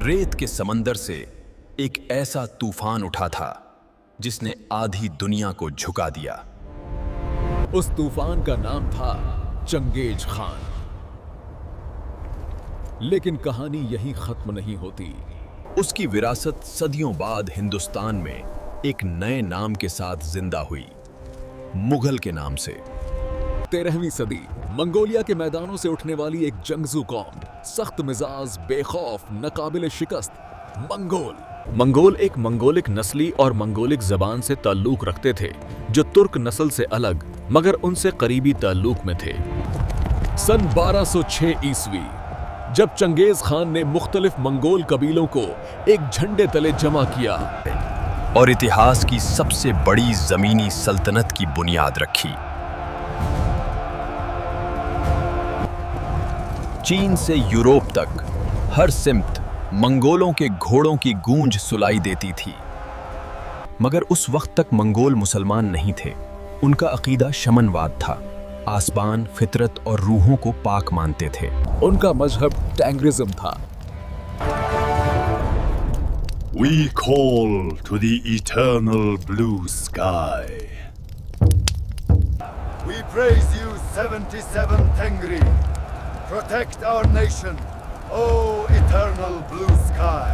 रेत के समंदर से एक ऐसा तूफान उठा था जिसने आधी दुनिया को झुका दिया। उस तूफान का नाम था चंगेज खान। लेकिन कहानी यहीं खत्म नहीं होती। उसकी विरासत सदियों बाद हिंदुस्तान में एक नए नाम के साथ जिंदा हुई, मुगल के नाम से। 13वीं सदी मंगोलिया के मैदानों से उठने वाली एक जंगजू कौम, सख्त मिजाज, बेखौफ, नाकाबिले शिकस्त मंगोल एक मंगोलिक नस्ली और मंगोलिक जबान से ताल्लुक रखते थे, जो तुर्क नस्ल से अलग मगर उनसे करीबी ताल्लुक में थे। सन 1206 ईस्वी जब चंगेज खान ने मुख्तलिफ मंगोल कबीलों को एक झंडे तले जमा किया और इतिहास की सबसे बड़ी जमीनी सल्तनत की बुनियाद रखी। चीन से यूरोप तक हर सिमत मंगोलों के घोड़ों की गूंज सुनाई देती थी। मगर उस वक्त तक मंगोल मुसलमान नहीं थे। उनका अकीदा शमनवाद था, आसमान, फितरत और रूहों को पाक मानते थे। उनका मजहब टैंग्रिज्म था। We call to the eternal blue sky. We praise you, 77 Tengri. Protect our nation, oh eternal blue sky.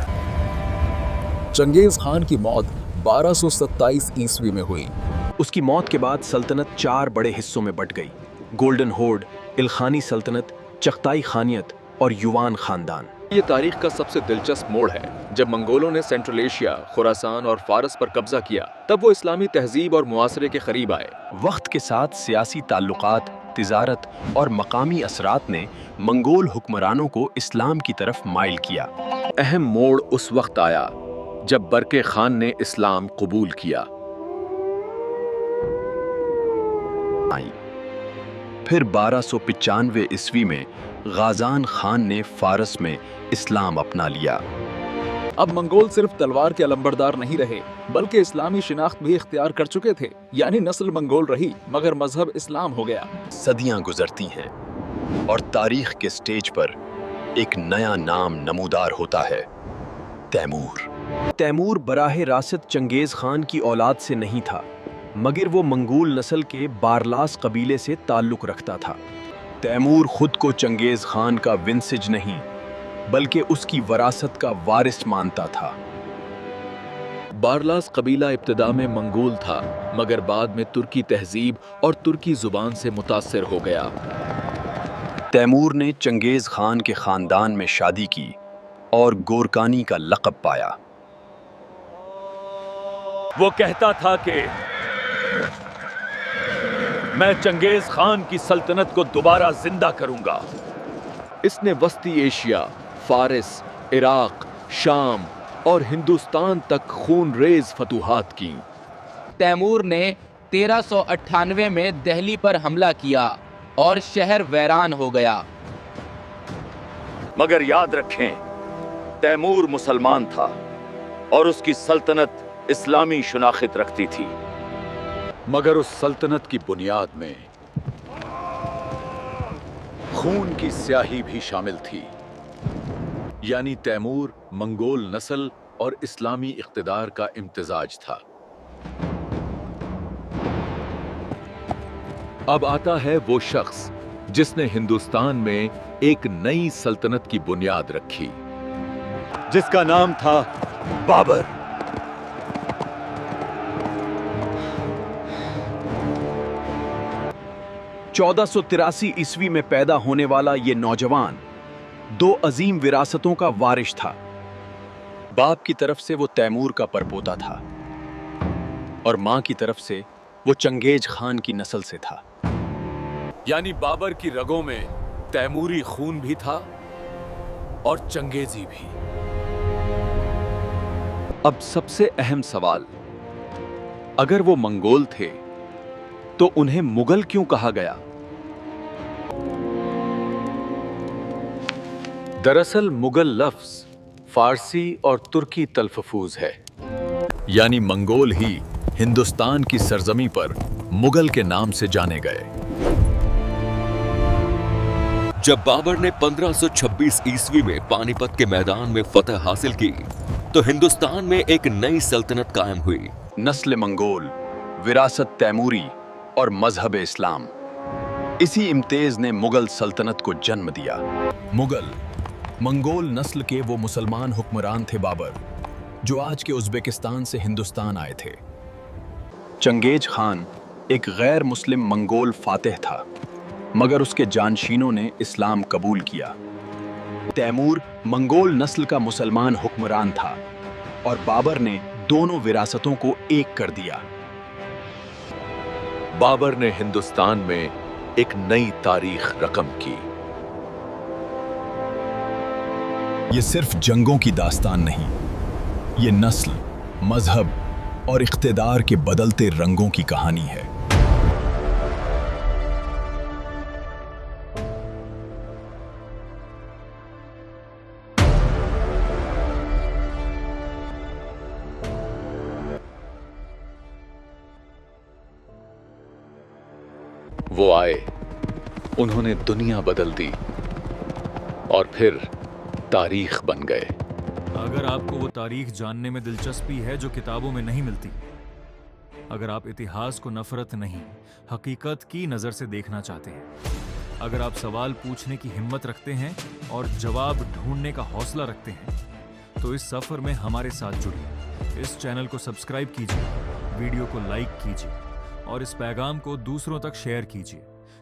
Genghis Khan की मौत 1227 ईस्वी में हुई। उसकी मौत के बाद सल्तनत 4 बड़े हिस्सों में बट गई: गोल्डन होर्ड, इल्खानी सल्तनत, चगताई खानियत और युवान खानदान। ये तारीख का सबसे दिलचस्प मोड़ है। जब मंगोलों ने सेंट्रल एशिया, खुरासान और फारस पर कब्जा किया, तब वो इस्लामी तहजीब और मुआसरे के करीब आए। वक्त के साथ सियासी ताल्लुकात, तिजारत और मकामी असरात ने मंगोल हुक्मरानों को इस्लाम की तरफ माइल किया। अहम मोड़ उस वक्त आया जब बरके खान ने इस्लाम कबूल किया। फिर 1295 ईस्वी में गाजान खान ने फारस में इस्लाम अपना लिया। अब मंगोल सिर्फ तलवार के अलंबरदार नहीं रहे, बल्कि इस्लामी शिनाख्त भी इख्तियार कर चुके थे। यानी नस्ल मंगोल रही मगर मजहब इस्लाम हो गया। सदियां गुजरती हैं और तारीख के स्टेज पर एक नया नाम नमूदार होता है: तैमूर। तैमूर बराह रासत चंगेज खान की औलाद से नहीं था, मगर वो मंगोल नस्ल के बारलास कबीले से ताल्लुक रखता था। तैमूर खुद को चंगेज खान का विंसिज नहीं बल्कि उसकी वरासत का वारिस मानता था। बारलास कबीला इब्तिदा में मंगोल था, मगर बाद में तुर्की तहजीब और तुर्की जुबान से मुतासिर हो गया। तैमूर ने चंगेज खान के खानदान में शादी की और गोरकानी का लक़ब पाया। वो कहता था कि मैं चंगेज खान की सल्तनत को दोबारा जिंदा करूंगा। इसने वस्ती एशिया, फारिस, इराक, शाम और हिंदुस्तान तक खूनरेज फतूहात की। तैमूर ने 1398 में दिल्ली पर हमला किया और शहर वीरान हो गया। मगर याद रखें, तैमूर मुसलमान था और उसकी सल्तनत इस्लामी शनाख्त रखती थी। मगर उस सल्तनत की बुनियाद में खून की स्याही भी शामिल थी। यानी तैमूर मंगोल नस्ल और इस्लामी इख्तिदार का इम्तिजाज था। अब आता है वो शख्स जिसने हिंदुस्तान में एक नई सल्तनत की बुनियाद रखी, जिसका नाम था बाबर। चौदह 1383 ईस्वी में पैदा होने वाला ये नौजवान 2 अजीम विरासतों का वारिश था। बाप की तरफ से वो तैमूर का परपोता था और मां की तरफ से वो चंगेज खान की नस्ल से था। यानी बाबर की रगों में तैमूरी खून भी था और चंगेजी भी। अब सबसे अहम सवाल, अगर वो मंगोल थे तो उन्हें मुगल क्यों कहा गया? दरअसल मुगल लफ्ज फारसी और तुर्की तलफ़ुज़ है। यानी मंगोल ही हिंदुस्तान की सरजमी पर मुगल के नाम से जाने गए। जब बाबर ने 1526 ईस्वी में पानीपत के मैदान में फतह हासिल की तो हिंदुस्तान में एक नई सल्तनत कायम हुई। नस्ल मंगोल, विरासत तैमूरी और मजहब इस्लाम, इसी इम्तेज ने मुगल सल्तनत को जन्म दिया। मुगल मंगोल नस्ल के वो मुसलमान हुक्मरान थे बाबर, जो आज के उज़्बेकिस्तान से हिंदुस्तान आए थे। चंगेज खान एक गैर मुस्लिम मंगोल फातिह था, मगर उसके जानशीनों ने इस्लाम कबूल किया। तैमूर मंगोल नस्ल का मुसलमान हुक्मरान था और बाबर ने दोनों विरासतों को एक कर दिया। बाबर ने हिंदुस्तान में एक नई तारीख रकम की। ये सिर्फ जंगों की दास्तान नहीं, ये नस्ल, मजहब और इख्तिदार के बदलते रंगों की कहानी है। वो आए, उन्होंने दुनिया बदल दी और फिर तारीख बन गए। अगर आपको वो तारीख जानने में दिलचस्पी है जो किताबों में नहीं मिलती, अगर आप इतिहास को नफरत नहीं हकीकत की नज़र से देखना चाहते हैं, अगर आप सवाल पूछने की हिम्मत रखते हैं और जवाब ढूंढने का हौसला रखते हैं, तो इस सफ़र में हमारे साथ जुड़िए। इस चैनल को सब्सक्राइब कीजिए, वीडियो को लाइक कीजिए और इस पैगाम को दूसरों तक शेयर कीजिए,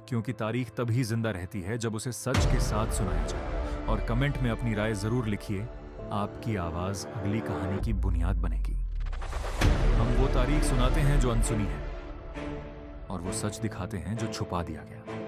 क्योंकि तारीख तभी जिंदा रहती है जब उसे सच के साथ सुनाया जाए। और कमेंट में अपनी राय जरूर लिखिए, आपकी आवाज़ अगली कहानी की बुनियाद बनेगी। हम वो तारीख सुनाते हैं जो अनसुनी है और वो सच दिखाते हैं जो छुपा दिया गया।